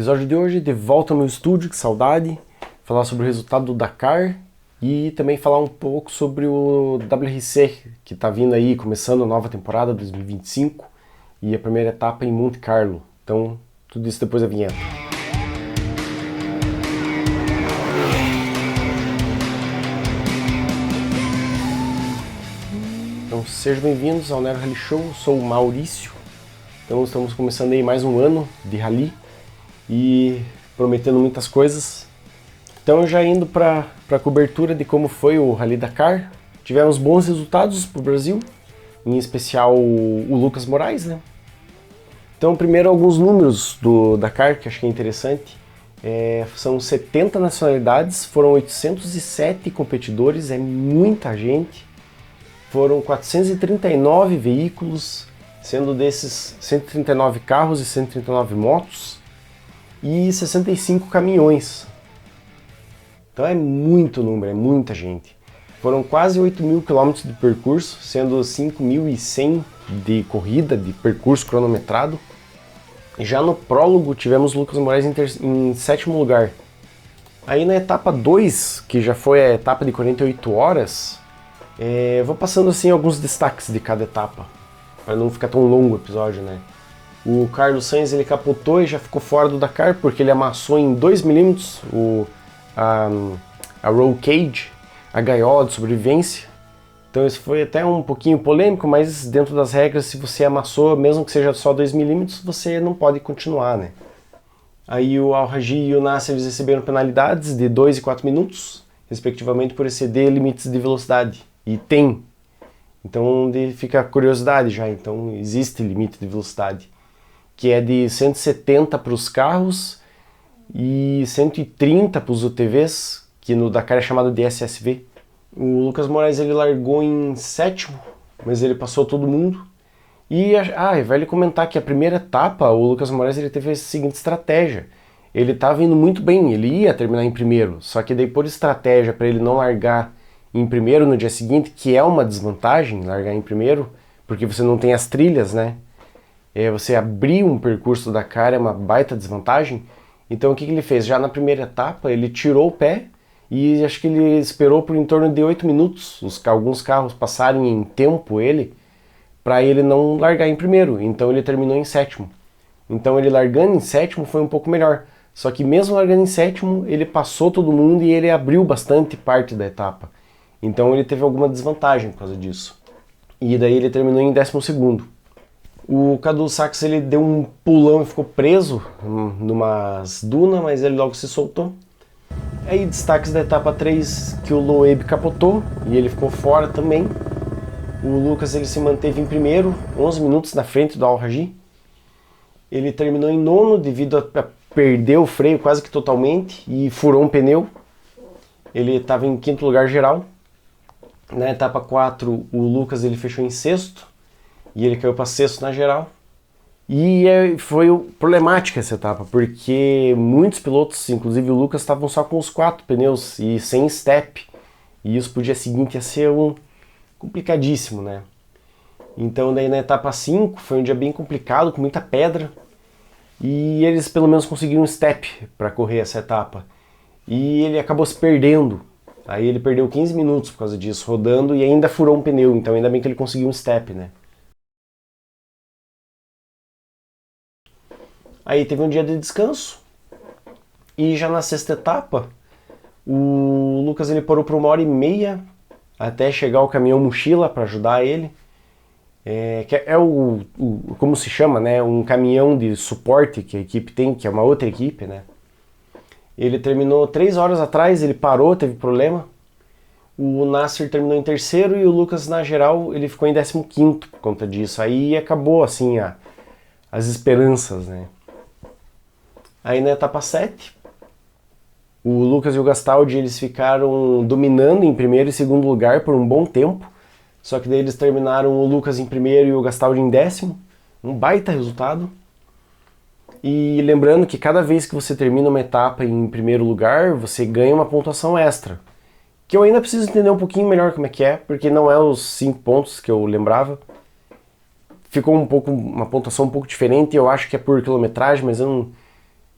Episódio de hoje, de volta ao meu estúdio, que saudade. Falar sobre o resultado do Dakar e também falar um pouco sobre o WRC, que está vindo aí, começando a nova temporada 2025 e a primeira etapa em Monte Carlo. Então, tudo isso depois da vinheta. Então, sejam bem-vindos ao Nero Rally Show, eu sou o Maurício. Então, estamos começando aí mais um ano de rally e prometendo muitas coisas. Então, já indo para a cobertura de como foi o Rally Dakar, tivemos bons resultados para o Brasil, em especial o Lucas Moraes, né? Então, primeiro alguns números do Dakar, que acho que é interessante. São 70 nacionalidades, foram 807 competidores, é muita gente. Foram 439 veículos, sendo desses 139 carros e 139 motos e 65 caminhões. Então é muito número, é muita gente. Foram quase 8.000 quilômetros de percurso, sendo 5.100 de corrida, de percurso cronometrado. Já no prólogo tivemos Lucas Moraes em sétimo lugar. Aí na etapa 2, que já foi a etapa de 48 horas, vou passando assim alguns destaques de cada etapa, para não ficar tão longo o episódio, né? O Carlos Sainz ele capotou e já ficou fora do Dakar porque ele amassou em 2 milímetros a roll cage, a gaiola de sobrevivência. Então isso foi até um pouquinho polêmico, mas dentro das regras, se você amassou, mesmo que seja só 2 milímetros, você não pode continuar, né? Aí o Al-Ragi e o Nasser eles receberam penalidades de 2 e 4 minutos, respectivamente, por exceder limites de velocidade. E tem. Então fica a curiosidade já, então existe limite de velocidade, que é de 170 para os carros e 130 para os UTVs, que no Dakar é chamado de SSV. O Lucas Moraes ele largou em sétimo, mas ele passou todo mundo. E vale comentar que a primeira etapa, o Lucas Moraes ele teve a seguinte estratégia. Ele estava indo muito bem, ele ia terminar em primeiro, só que daí por estratégia para ele não largar em primeiro no dia seguinte, que é uma desvantagem, largar em primeiro, porque você não tem as trilhas, né? Você abrir um percurso da Dakar é uma baita desvantagem. Então o que ele fez? Já na primeira etapa ele tirou o pé e acho que ele esperou por em torno de 8 minutos alguns carros passarem em tempo ele, para ele não largar em primeiro. Então ele terminou em sétimo. Então ele largando em sétimo foi um pouco melhor. Só que mesmo largando em sétimo, ele passou todo mundo e ele abriu bastante parte da etapa. Então ele teve alguma desvantagem por causa disso. E daí ele terminou em 12º. O Cadu Sachs ele deu um pulão e ficou preso numas dunas, mas ele logo se soltou. Aí destaques da etapa 3, que o Loeb capotou e ele ficou fora também. O Lucas ele se manteve em primeiro, 11 minutos na frente do Al-Ragi. Ele terminou em nono devido a perder o freio quase que totalmente e furou um pneu. Ele estava em quinto lugar geral. Na etapa 4, o Lucas ele fechou em sexto e ele caiu para sexto na geral. E foi problemática essa etapa, porque muitos pilotos, inclusive o Lucas, estavam só com os 4 pneus e sem step. E isso pro dia seguinte ia ser complicadíssimo, né? Então daí na etapa 5 foi um dia bem complicado, com muita pedra. E eles pelo menos conseguiram um step para correr essa etapa. E ele acabou se perdendo. Aí ele perdeu 15 minutos por causa disso, rodando, e ainda furou um pneu, então ainda bem que ele conseguiu um step, né? Aí teve um dia de descanso, e já na sexta etapa, o Lucas ele parou por 1h30 até chegar o caminhão mochila para ajudar ele. Que é como se chama, né? Um caminhão de suporte que a equipe tem, que é uma outra equipe, né? Ele terminou 3 horas atrás, ele parou, teve problema. O Nasser terminou em terceiro e o Lucas, na geral, ele ficou em 15º por conta disso. Aí acabou, assim, as esperanças, né? Aí na etapa 7, o Lucas e o Gastaldi, eles ficaram dominando em primeiro e segundo lugar por um bom tempo. Só que daí eles terminaram o Lucas em primeiro e o Gastaldi em 10º. Um baita resultado. E lembrando que cada vez que você termina uma etapa em primeiro lugar, você ganha uma pontuação extra. Que eu ainda preciso entender um pouquinho melhor como é que é, porque não é os 5 pontos que eu lembrava. Ficou uma pontuação um pouco diferente, eu acho que é por quilometragem, mas eu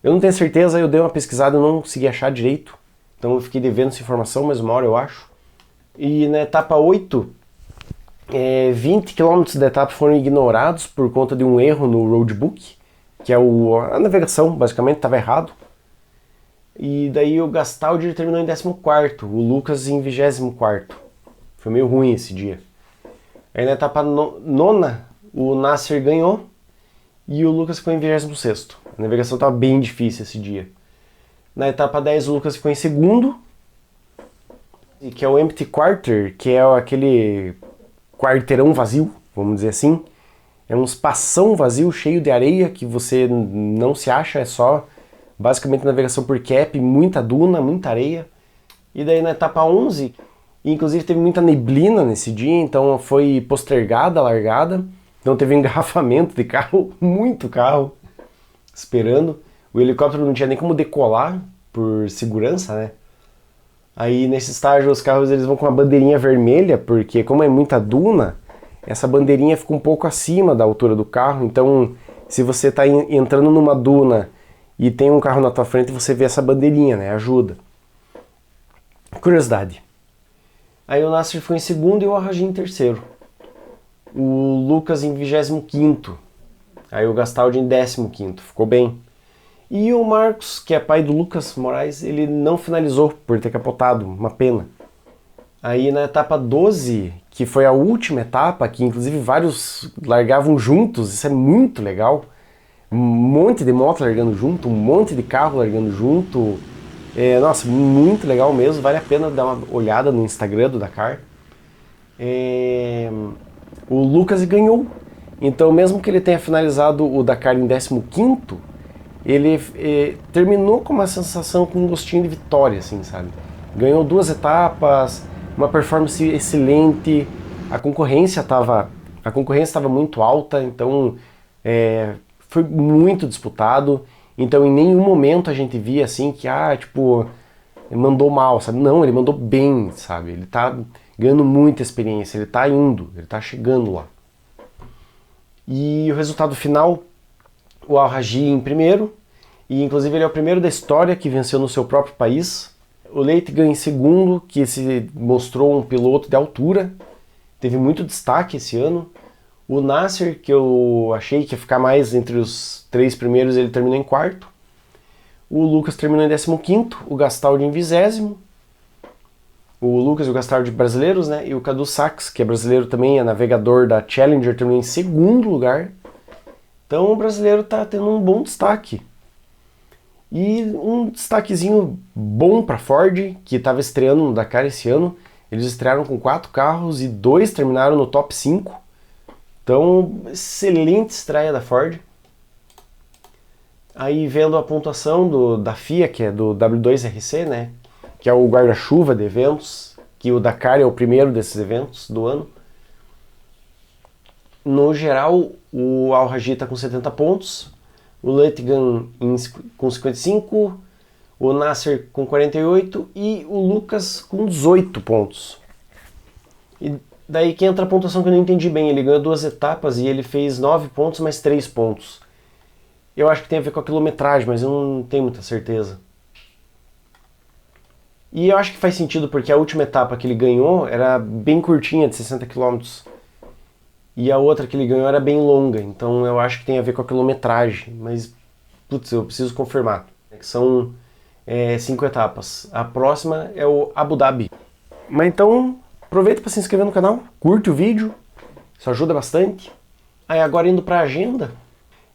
Eu não tenho certeza, eu dei uma pesquisada e não consegui achar direito. Então eu fiquei devendo essa informação, mas uma hora eu acho. E na etapa 8, 20 km da etapa foram ignorados por conta de um erro no roadbook, que é a navegação, basicamente, estava errado. E daí o Gastaldi terminou em 14º, o Lucas em 24º. Foi meio ruim esse dia. Aí na etapa 9, o Nasser ganhou e o Lucas ficou em 26º. A navegação estava bem difícil esse dia. Na etapa 10 o Lucas ficou em segundo, que é o Empty Quarter, que é aquele quarteirão vazio, vamos dizer assim. É um espação vazio cheio de areia que você não se acha, é só basicamente navegação por cap, muita duna, muita areia. E daí na etapa 11, inclusive teve muita neblina nesse dia, então foi postergada a largada. Então teve engarrafamento de carro, muito carro esperando. O helicóptero não tinha nem como decolar por segurança, né? Aí nesse estágio os carros eles vão com uma bandeirinha vermelha, porque como é muita duna, essa bandeirinha fica um pouco acima da altura do carro. Então se você está entrando numa duna e tem um carro na tua frente, você vê essa bandeirinha, né? Ajuda. Curiosidade. Aí o Nasser foi em segundo e o Al-Rajhi em terceiro. O Lucas em 25º. Aí o Gastaldi em 15º. Ficou bem. E o Marcos, que é pai do Lucas Moraes, ele não finalizou por ter capotado. Uma pena. Aí na etapa 12, que foi a última etapa, que inclusive vários largavam juntos, isso é muito legal. Um monte de moto largando junto, um monte de carro largando junto. Nossa, muito legal mesmo, vale a pena dar uma olhada no Instagram do Dakar. O Lucas ganhou, então mesmo que ele tenha finalizado o Dakar em 15º, ele terminou com uma sensação, com um gostinho de vitória, assim, sabe? Ganhou 2 etapas, uma performance excelente, a concorrência estava muito alta, então foi muito disputado. Então em nenhum momento a gente via assim que, tipo, mandou mal, sabe? Não, ele mandou bem, sabe? Ele tá ganhando muita experiência, ele tá indo, ele tá chegando lá. E o resultado final, o Al-Rajhi em primeiro, e inclusive ele é o primeiro da história que venceu no seu próprio país. O Leitgeb em segundo, que se mostrou um piloto de altura, teve muito destaque esse ano. O Nasser, que eu achei que ia ficar mais entre os 3 primeiros, ele terminou em 4º. O Lucas terminou em 15º, o Gastaldi em 20º. O Lucas e o Gastaldi brasileiros, né? E o Cadu Sachs, que é brasileiro também, é navegador da Challenger, terminou em 2º lugar. Então o brasileiro está tendo um bom destaque. E um destaquezinho bom para a Ford, que estava estreando no Dakar esse ano. Eles estrearam com 4 carros e 2 terminaram no top 5. Então, excelente estreia da Ford. Aí vendo a pontuação da FIA, que é do W2RC, né? Que é o guarda-chuva de eventos, que o Dakar é o primeiro desses eventos do ano. No geral, o Al-Rajhi está com 70 pontos, o Leitgeb com 55, o Nasser com 48 e o Lucas com 18 pontos. E daí que entra a pontuação que eu não entendi bem, ele ganhou 2 etapas e ele fez 9 pontos mais 3 pontos. Eu acho que tem a ver com a quilometragem, mas eu não tenho muita certeza. E eu acho que faz sentido porque a última etapa que ele ganhou era bem curtinha, de 60 km. E a outra que ele ganhou era bem longa, então eu acho que tem a ver com a quilometragem. Mas, putz, eu preciso confirmar. Que são 5 etapas. A próxima é o Abu Dhabi. Mas então, aproveita para se inscrever no canal, curte o vídeo, isso ajuda bastante. Aí agora indo para a agenda,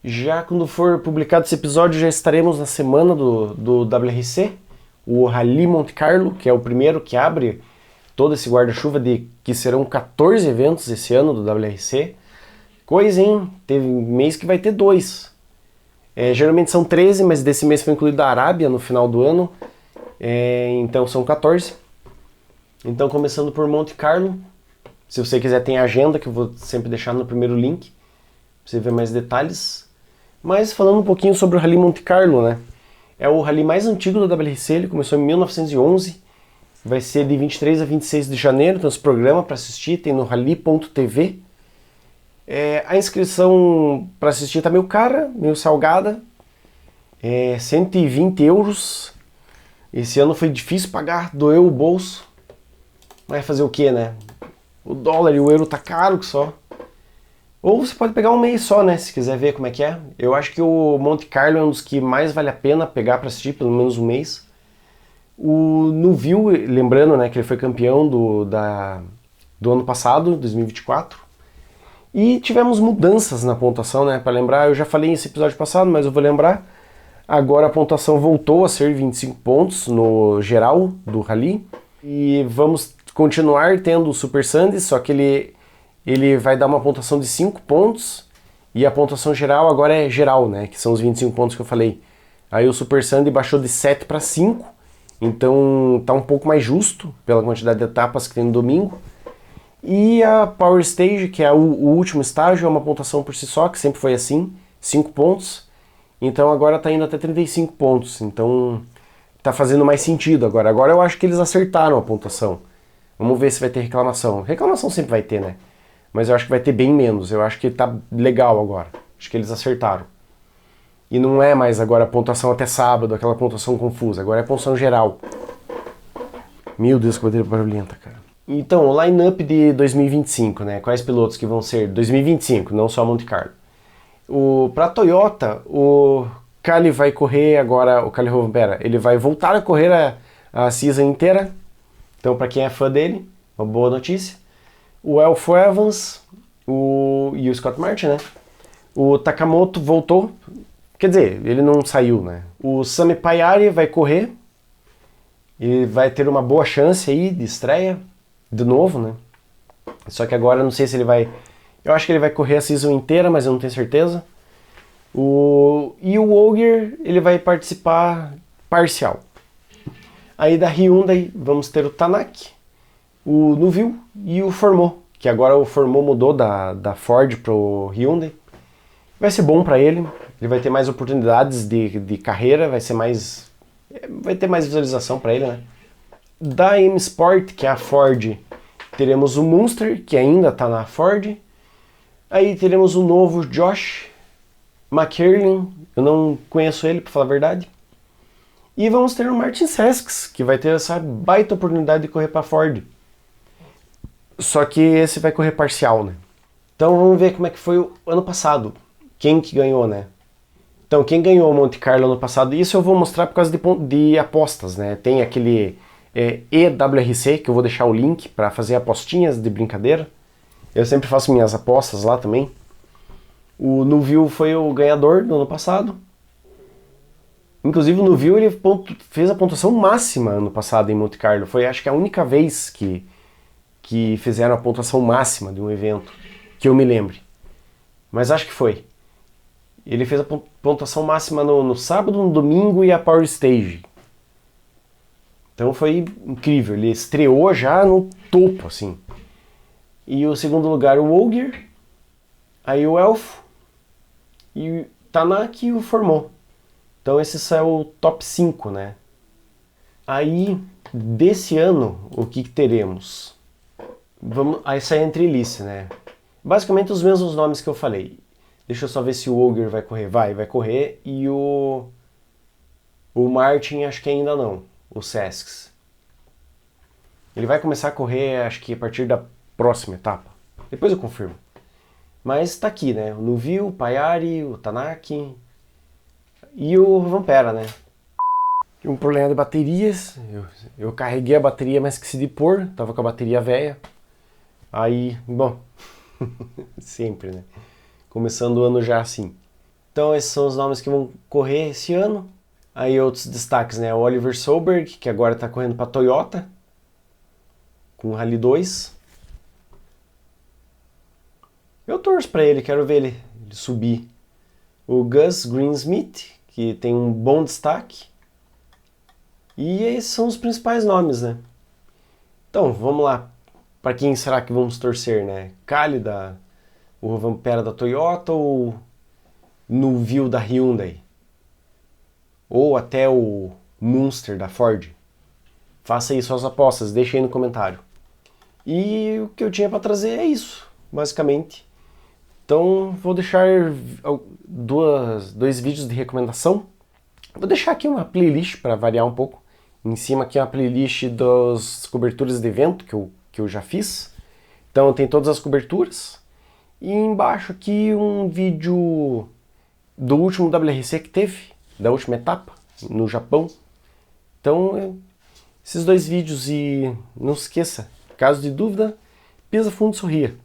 já quando for publicado esse episódio já estaremos na semana do WRC, o Rally Monte Carlo, que é o primeiro que abre todo esse guarda-chuva que serão 14 eventos esse ano do WRC. Coisa, hein? Teve mês que vai ter 2. Geralmente são 13, mas desse mês foi incluído a Arábia no final do ano, então são 14. Então começando por Monte Carlo, se você quiser tem a agenda que eu vou sempre deixar no primeiro link, pra você ver mais detalhes. Mas falando um pouquinho sobre o Rally Monte Carlo, né? É o rally mais antigo do WRC, ele começou em 1911, vai ser de 23 a 26 de janeiro, então esse programa para assistir tem no rally.tv. A inscrição para assistir tá meio cara, meio salgada. é 120 euros. Esse ano foi difícil pagar, doeu o bolso. Mas fazer o que, né? O dólar e o euro tá caro que só. Ou você pode pegar um mês só, né? Se quiser ver como é que é. Eu acho que o Monte Carlo é um dos que mais vale a pena pegar para assistir, pelo menos um mês. O Nuville, lembrando, né, que ele foi campeão do ano passado, 2024. E tivemos mudanças na pontuação, né? Para lembrar, eu já falei nesse episódio passado, mas eu vou lembrar. Agora a pontuação voltou a ser 25 pontos no geral do Rally. E vamos continuar tendo o Super Sunday, só que ele vai dar uma pontuação de 5 pontos. E a pontuação geral agora é geral, né? Que são os 25 pontos que eu falei. Aí o Super Sunday baixou de 7 para 5. Então tá um pouco mais justo pela quantidade de etapas que tem no domingo. E a Power Stage, que é o último estágio, é uma pontuação por si só, que sempre foi assim, 5 pontos. Então agora tá indo até 35 pontos, então tá fazendo mais sentido agora. Agora eu acho que eles acertaram a pontuação. Vamos ver se vai ter reclamação. Reclamação sempre vai ter, né? Mas eu acho que vai ter bem menos, eu acho que tá legal agora. Acho que eles acertaram. E não é mais agora a pontuação até sábado, aquela pontuação confusa, agora é a pontuação geral. Meu Deus, que bateria barulhenta, cara. Então, o line-up de 2025, né? Quais pilotos que vão ser 2025, não só Monte Carlo. Para a Toyota, o Kalle vai correr agora, o Kalle Rovanperä, ele vai voltar a correr a season inteira. Então, para quem é fã dele, uma boa notícia. O Elfo Evans e o Scott Martin, né? O Takamoto voltou, quer dizer, ele não saiu, né? O Sami Pajari vai correr, ele vai ter uma boa chance aí de estreia, de novo, né? Só que agora eu não sei se ele vai... Eu acho que ele vai correr a season inteira, mas eu não tenho certeza. E o Ogier, ele vai participar parcial. Aí da Hyundai vamos ter o Tanak, o Nuville e o Formaux, que agora o Formaux mudou da Ford pro Hyundai. Vai ser bom para ele vai ter mais oportunidades de carreira, vai ter mais visualização para ele, né? Da M Sport, que é a Ford, teremos o Munster, que ainda está na Ford. Aí teremos o novo Josh McKerlin, eu não conheço ele, para falar a verdade. E vamos ter o Martin Sesks, que vai ter essa baita oportunidade de correr para Ford. Só que esse vai correr parcial, né? Então vamos ver como é que foi o ano passado. Quem que ganhou, né? Então quem ganhou o Monte Carlo ano passado, isso eu vou mostrar por causa de apostas, né? Tem aquele EWRC, que eu vou deixar o link para fazer apostinhas de brincadeira. Eu sempre faço minhas apostas lá também. O Nuville foi o ganhador do ano passado. Inclusive o Nuville ele fez a pontuação máxima ano passado em Monte Carlo. Foi acho que a única vez que fizeram a pontuação máxima de um evento, que eu me lembre. Mas acho que foi. Ele fez a pontuação máxima no sábado, no domingo e a Power Stage. Então foi incrível. Ele estreou já no topo, assim. E o segundo lugar o Ogier, aí o Elfo, e o Tanak e o Formaux. Então esses são o top 5, né? Aí, desse ano, o que teremos? Essa é a entrelice, né? Basicamente os mesmos nomes que eu falei. Deixa eu só ver se o Ogier vai correr. Vai correr. E o Martin acho que ainda não. O Sesks. Ele vai começar a correr acho que a partir da próxima etapa. Depois eu confirmo. Mas tá aqui, né? O Nuville, o Pajari, o Tanak e o Rovanperä, né? Um problema de baterias. Eu carreguei a bateria, mas esqueci de pôr. Tava com a bateria velha. Aí, bom... Sempre, né? Começando o ano já assim. Então esses são os nomes que vão correr esse ano. Aí outros destaques, né? O Oliver Solberg, que agora está correndo para a Toyota, com o Rally 2. Eu torço para ele, quero ver ele subir. O Gus Greensmith, que tem um bom destaque. E esses são os principais nomes, né? Então, vamos lá. Para quem será que vamos torcer, né? Kalle o Rovanperä da Toyota ou Nuville da Hyundai? Ou até o Munster da Ford? Faça aí suas apostas, deixa aí no comentário. E o que eu tinha para trazer é isso, basicamente. Então vou deixar dois vídeos de recomendação. Vou deixar aqui uma playlist para variar um pouco. Em cima aqui é uma playlist das coberturas de evento que eu já fiz. Então tem todas as coberturas. E embaixo aqui um vídeo do último WRC que teve, da última etapa, no Japão. Então, esses dois vídeos, e não se esqueça, caso de dúvida, pisa fundo e sorria.